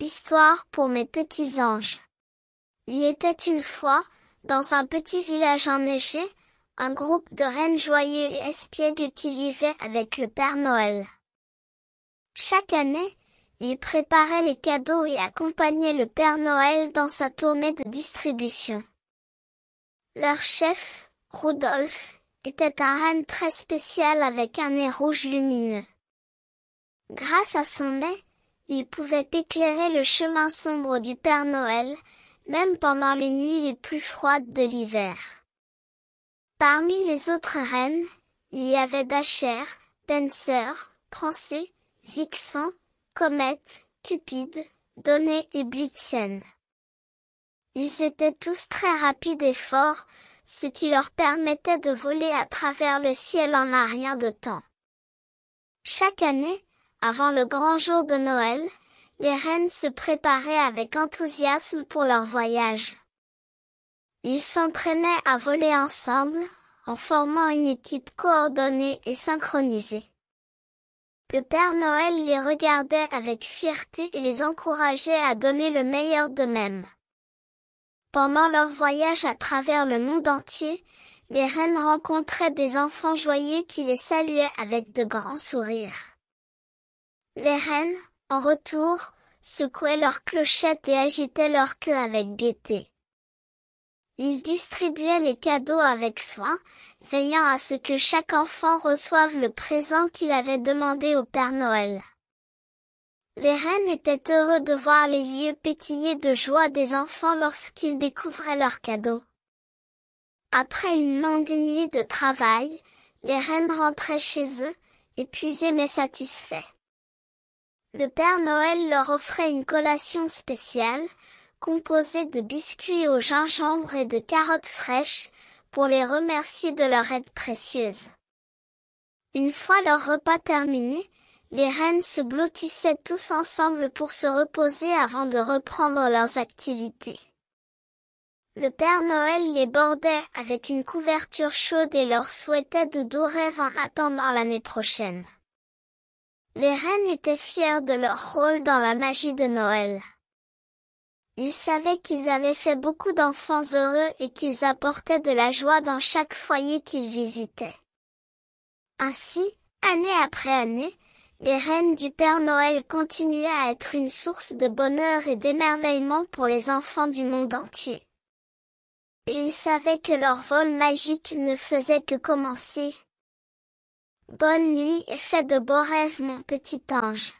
Histoire pour mes petits anges. Il y était une fois, dans un petit village enneigé, un groupe de rennes joyeux et espiègles qui vivaient avec le Père Noël. Chaque année, ils préparaient les cadeaux et accompagnaient le Père Noël dans sa tournée de distribution. Leur chef, Rudolf, était un renne très spécial avec un nez rouge lumineux. Grâce à son nez, il pouvait éclairer le chemin sombre du Père Noël, même pendant les nuits les plus froides de l'hiver. Parmi les autres rennes, il y avait Dasher, Dancer, Prancé, Vixen, Comète, Cupide, Donnée et Blitzen. Ils étaient tous très rapides et forts, ce qui leur permettait de voler à travers le ciel en un rien de temps. Chaque année, avant le grand jour de Noël, les rennes se préparaient avec enthousiasme pour leur voyage. Ils s'entraînaient à voler ensemble, en formant une équipe coordonnée et synchronisée. Le Père Noël les regardait avec fierté et les encourageait à donner le meilleur d'eux-mêmes. Pendant leur voyage à travers le monde entier, les rennes rencontraient des enfants joyeux qui les saluaient avec de grands sourires. Les rennes, en retour, secouaient leurs clochettes et agitaient leur queue avec gaieté. Ils distribuaient les cadeaux avec soin, veillant à ce que chaque enfant reçoive le présent qu'il avait demandé au Père Noël. Les rennes étaient heureux de voir les yeux pétiller de joie des enfants lorsqu'ils découvraient leurs cadeaux. Après une longue nuit de travail, les rennes rentraient chez eux, épuisés mais satisfaits. Le Père Noël leur offrait une collation spéciale, composée de biscuits au gingembre et de carottes fraîches, pour les remercier de leur aide précieuse. Une fois leur repas terminé, les rennes se blottissaient tous ensemble pour se reposer avant de reprendre leurs activités. Le Père Noël les bordait avec une couverture chaude et leur souhaitait de doux rêves en attendant l'année prochaine. Les rennes étaient fiers de leur rôle dans la magie de Noël. Ils savaient qu'ils avaient fait beaucoup d'enfants heureux et qu'ils apportaient de la joie dans chaque foyer qu'ils visitaient. Ainsi, année après année, les rennes du Père Noël continuaient à être une source de bonheur et d'émerveillement pour les enfants du monde entier. Et ils savaient que leur vol magique ne faisait que commencer. Bonne nuit et fais de beaux rêves, mon petit ange.